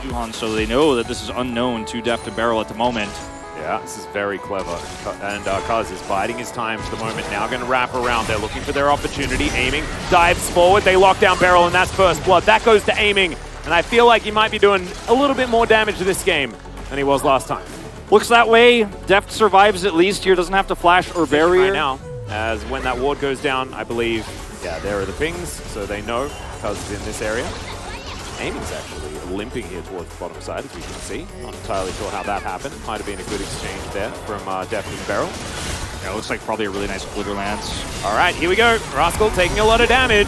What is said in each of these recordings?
Juhan, so they know that this is unknown to Deft to Barrel at the moment. Yeah, this is very clever. And Cuz is biding his time for the moment. Now going to wrap around. They're looking for their opportunity. Aiming, dives forward. They lock down Barrel, and that's first blood. That goes to Aiming. And I feel like he might be doing a little bit more damage this game than he was last time. Looks that way. Deft survives at least here. Doesn't have to flash or barrier. Right now, as when that ward goes down, I believe, yeah, there are the pings, so they know Cuz is in this area. Aiming's actually limping here towards the bottom side, as we can see. Not entirely sure how that happened. Might have been a good exchange there from Deft and Barrel. Yeah, it looks like probably a really nice glitter lance. All right, here we go. Rascal taking a lot of damage.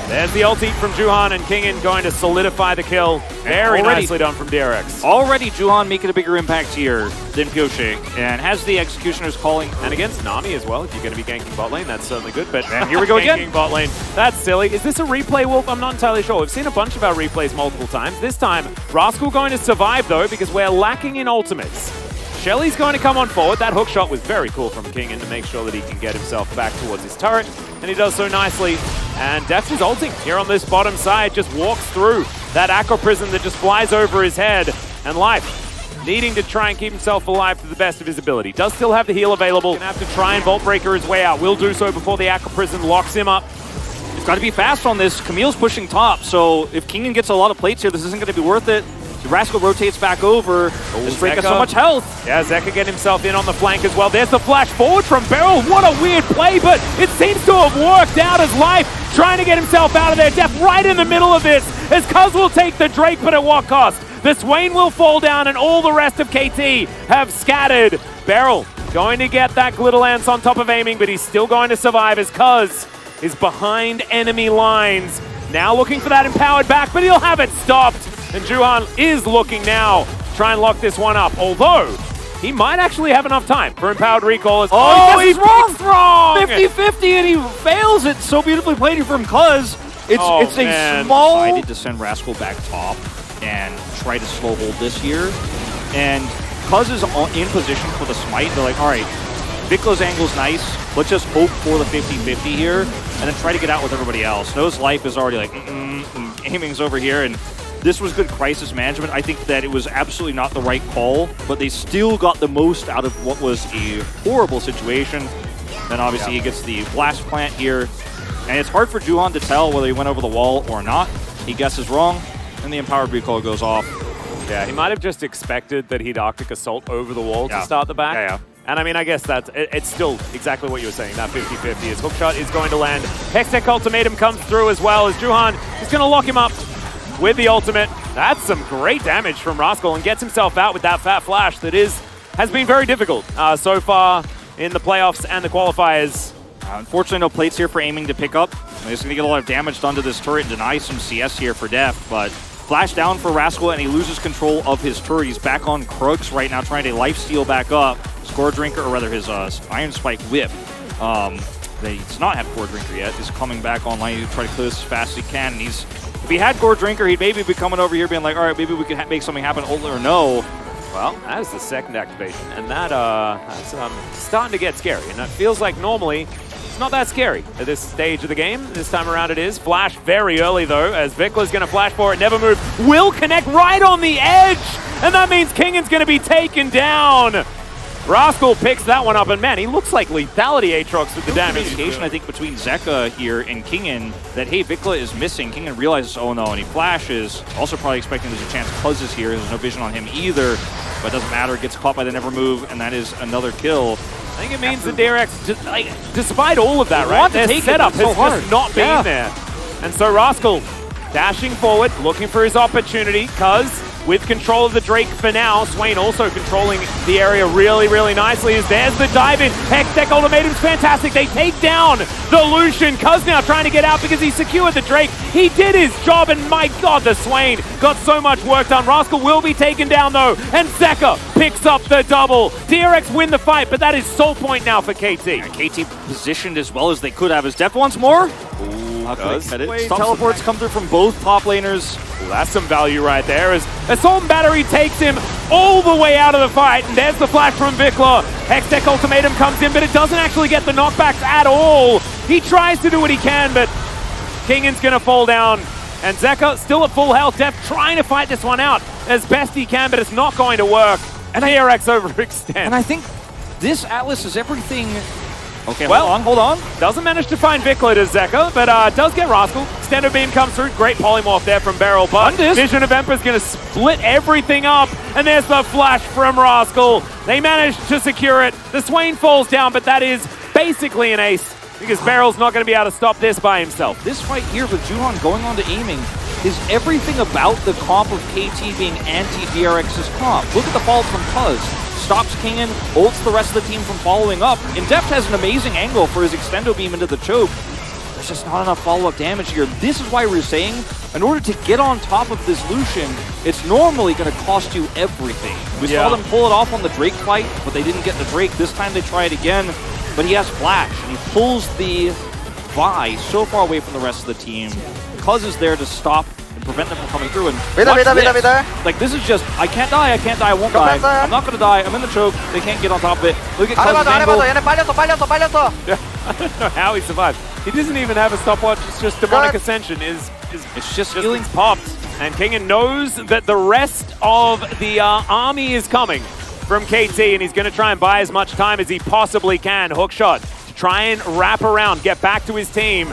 There's the ulti from Juhan, and Kingen going to solidify the kill. Very nicely done from DRX. Already Juhan making a bigger impact here than Pioche, and has the Executioner's calling. And against Nami as well, if you're going to be ganking bot lane, that's certainly good. But and here we go again. Ganking bot lane, that's silly. Is this a replay, Wolf? I'm not entirely sure. We've seen a bunch of our replays multiple times. This time, Rascal going to survive, though, because we're lacking in ultimates. Shelly's going to come on forward. That hook shot was very cool from Kingen to make sure that he can get himself back towards his turret, and he does so nicely. And Deft is ulting here on this bottom side, just walks through that Aqua Prison that just flies over his head. And Life, needing to try and keep himself alive to the best of his ability. Does still have the heal available. Gonna have to try and Vault Breaker his way out. Will do so before the Aqua Prison locks him up. He's got to be fast on this. Camille's pushing top, so if Kingen gets a lot of plates here, this isn't going to be worth it. Rascal rotates back over. This Drake has so much health. Yeah, Zeka getting himself in on the flank as well. There's the flash forward from Barrel. What a weird play, but it seems to have worked out as Life trying to get himself out of there. Deft right in the middle of this as Cuz will take the Drake, but at what cost? The Swain will fall down and all the rest of KT have scattered. Barrel going to get that Glitter Lance on top of Aiming, but he's still going to survive as Cuz is behind enemy lines. Now looking for that empowered back, but he'll have it stopped. And Juhan is looking now to try and lock this one up, although he might actually have enough time for empowered recall. Oh, he's wrong! 50-50, and he fails it. So beautifully played from Cuz. It's a small... Decided to send Rascal back top and try to slow hold this here. And Cuz is in position for the smite. They're like, all right, Vicla's angle's nice. Let's just hope for the 50-50 here and then try to get out with everybody else. No's Life is already like, Aiming's over here, and this was good crisis management. I think that it was absolutely not the right call, but they still got the most out of what was a horrible situation. Then obviously he gets the blast plant here, and it's hard for Juhan to tell whether he went over the wall or not. He guesses wrong, and the empowered recall goes off. Yeah, he might have just expected that he'd Arctic Assault over the wall to start the back. Yeah. And I mean, I guess it's still exactly what you were saying, that 50-50. His hookshot is going to land. Hextech Ultimatum comes through as well as Juhan is going to lock him up with the ultimate. That's some great damage from Rascal and gets himself out with that fat flash that has been very difficult so far in the playoffs and the qualifiers. Unfortunately, no plates here for Aiming to pick up. He's going to get a lot of damage done to this turret and deny some CS here for Deft, but flash down for Rascal and he loses control of his turret. He's back on Krugs right now trying to lifesteal back up. Score Drinker, or rather his Iron Spike Whip. He does not have Core Drinker yet. He's coming back online to try to clear this as fast as he can. And if he had Core Drinker, he'd maybe be coming over here being like, all right, maybe we could make something happen, or no. Well, that is the second activation, and that's starting to get scary. And that feels like normally it's not that scary at this stage of the game. This time around it is. Flash very early, though, as Vicla's going to flash for it. Never move. Will connect right on the edge, and that means Kingen's going to be taken down. Rascal picks that one up, and man, he looks like lethality Aatrox with the damage. I think between Zeka here and Kingen that, hey, Vicla is missing. Kingen realizes, oh no, and he flashes. Also probably expecting there's a chance Cuz is here. There's no vision on him either, but it doesn't matter. Gets caught by the Never Move, and that is another kill. I think it means the DRX, despite all of that, right, their setup has just not been there. And so Rascal dashing forward, looking for his opportunity. Cuz with control of the Drake for now. Swain also controlling the area really, really nicely as there's the dive in. Hextech Ultimatum's fantastic. They take down the Lucian. Cuz now trying to get out because he secured the Drake. He did his job, and my god, the Swain got so much work done. Rascal will be taken down though, and Zeka picks up the double. DRX win the fight, but that is soul point now for KT. And KT positioned as well as they could have. Is Deft once more? Teleports come through from both top laners. Ooh, that's some value right there as Assault and Battery takes him all the way out of the fight, and there's the flash from Vicla. Hextech Ultimatum comes in, but it doesn't actually get the knockbacks at all. He tries to do what he can, but Kingen's gonna fall down, And Zeka still at full health. Def trying to fight this one out as best he can, but it's not going to work. And DRX overextend. And I think this Atlas is everything. Okay, well, hold on. Doesn't manage to find Vikla to Zeka, but does get Rascal. Extended beam comes through. Great polymorph there from Beryl, but Vision of Emperor's going to split everything up. And there's the flash from Rascal. They manage to secure it. The Swain falls down, but that is basically an ace because Beryl's not going to be able to stop this by himself. This fight here with Juhan going on to aiming is everything about the comp of KT being anti-DRX's comp. Look at the follow from Cuz. Stops Kingen, ults the rest of the team from following up. And Deft has an amazing angle for his extendo beam into the choke. There's just not enough follow-up damage here. This is why we're saying, in order to get on top of this Lucian, it's normally going to cost you everything. We saw them pull it off on the Drake fight, but they didn't get the Drake. This time they try it again, but he has Flash, and he pulls the Vi so far away from the rest of the team. Cuz is there to stop and prevent them from coming through. And like, this is just, I can't die, I won't die. I'm not gonna die, I'm in the choke, they can't get on top of it. Look at Cuz's angle. I don't know how he survived. He doesn't even have a stopwatch, it's just Demonic Ascension It's just healing popped. And Kingen knows that the rest of the army is coming from KT, and he's gonna try and buy as much time as he possibly can. Hookshot to try and wrap around, get back to his team.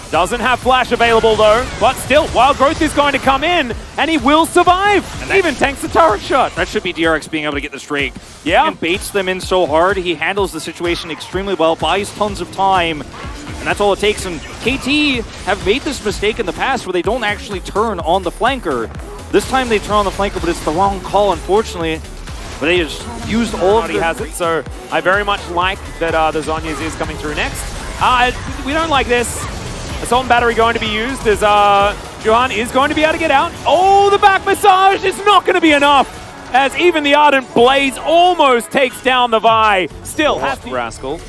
Doesn't have Flash available though, but still, Wild Growth is going to come in, and he will survive. And even tanks the turret shot. That should be DRX being able to get the Drake. Yeah. He baits them in so hard, he handles the situation extremely well, buys tons of time, and that's all it takes. And KT have made this mistake in the past where they don't actually turn on the flanker. This time they turn on the flanker, but it's the wrong call, unfortunately. But they just used all of he has it, so I very much like that the Zhonya's is coming through next. We don't like this. Assault and Battery going to be used as Juhan is going to be able to get out. Oh, the back massage is not going to be enough as even the Ardent Blaze almost takes down the Vi. Still has to Rascal.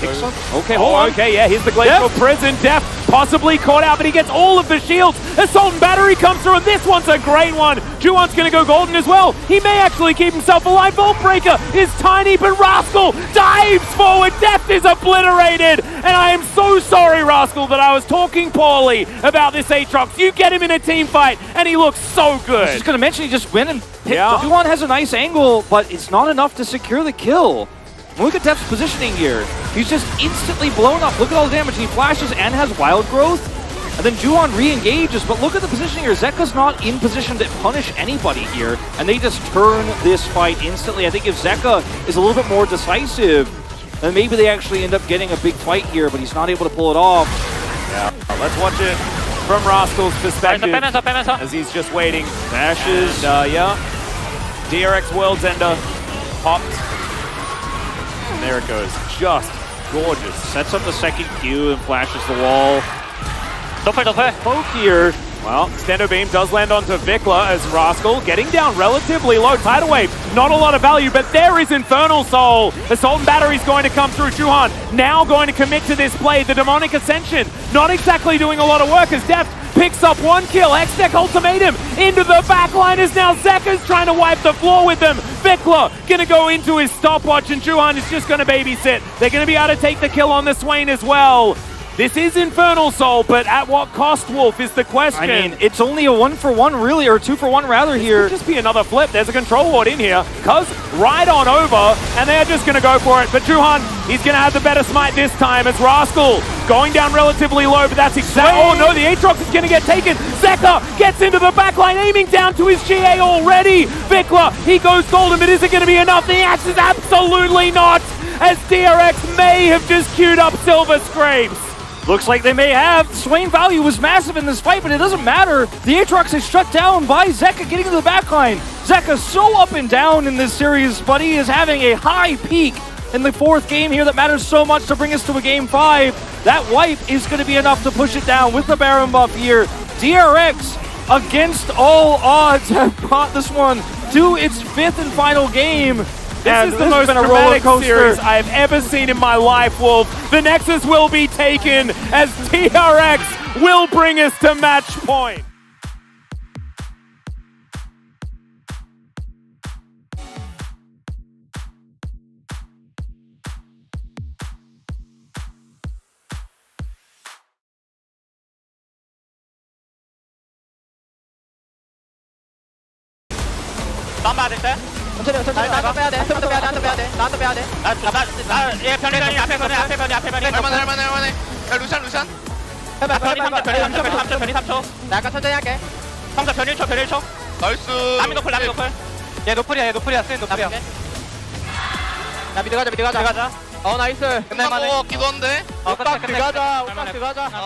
Okay, hold on. Okay, yeah, here's the Glacial Prison. Def possibly caught out, but he gets all of the shields. Assault and Battery comes through, and this one's a great one. Juhan's going to go golden as well. He may actually keep himself alive. Vault Breaker is tiny, but Rascal dives forward. Def is obliterated. And I am so sorry, Rascal, that I was talking poorly about this Aatrox. You get him in a team fight, and he looks so good. I was just going to mention he just went and picked Juhan has a nice angle, but it's not enough to secure the kill. Look at Def's positioning here. He's just instantly blown up. Look at all the damage. He flashes and has Wild Growth. And then Juhan re-engages, but look at the positioning here. Zeka's not in position to punish anybody here, and they just turn this fight instantly. I think if Zeka is a little bit more decisive, then maybe they actually end up getting a big fight here, but he's not able to pull it off. Yeah, let's watch it from Rascal's perspective as he's just waiting. Dashes. Yeah. DRX World's Ender popped. And there it goes. Just gorgeous. Sets up the second Q and flashes the wall. Poke here. Well, Extendo Beam does land onto Vikla as Rascal getting down relatively low. Tidal Wave, not a lot of value, but there is Infernal Soul. Assault and Battery is going to come through. Juhan now going to commit to this play. The Demonic Ascension not exactly doing a lot of work as Deft picks up one kill. X-Deck Ultimatum into the backline as now Zeka's trying to wipe the floor with them. Vikla gonna go into his stopwatch and Juhan is just gonna babysit. They're gonna be able to take the kill on the Swain as well. This is Infernal Soul, but at what cost, Wolf, is the question. I mean, it's only a 1-for-1 really, or 2-for-1 rather here. Could just be another flip. There's a control ward in here. Cuz right on over, and they're just going to go for it. But Juhan, he's going to have the better smite this time as Rascal going down relatively low, but that's exactly... Oh no, the Aatrox is going to get taken. Zeka gets into the backline, aiming down to his GA already. Vikla, he goes golden, but is it going to be enough? The answer is absolutely not, as DRX may have just queued up Silver Scrapes. Looks like they may have. Swain value was massive in this fight, but it doesn't matter. The Aatrox is shut down by Zeka getting to the backline. Zeka's so up and down in this series, but he is having a high peak in the fourth game here that matters so much to bring us to a game 5. That wipe is going to be enough to push it down with the Baron buff here. DRX, against all odds, have brought this one to its 5th and final game. This is the most dramatic series I've ever seen in my life, Wolf. The Nexus will be taken as DRX will bring us to match point. 나만 봐야 될 때. 천천히 나한테 빼야 돼. 한테 빼야 돼. 얘 변이 앞에 변이. 할만해. 야 루샨. 해봐. 변이 3초. 나 약간 천천히 할게. 성자 변이 1초. 나이스. 남이 노플. 얘 노플이야. 스윈 노플이야. 나 미드 가자. 가자. 나이스. 끝날 것 같기도 한데. 오빠 들어가자.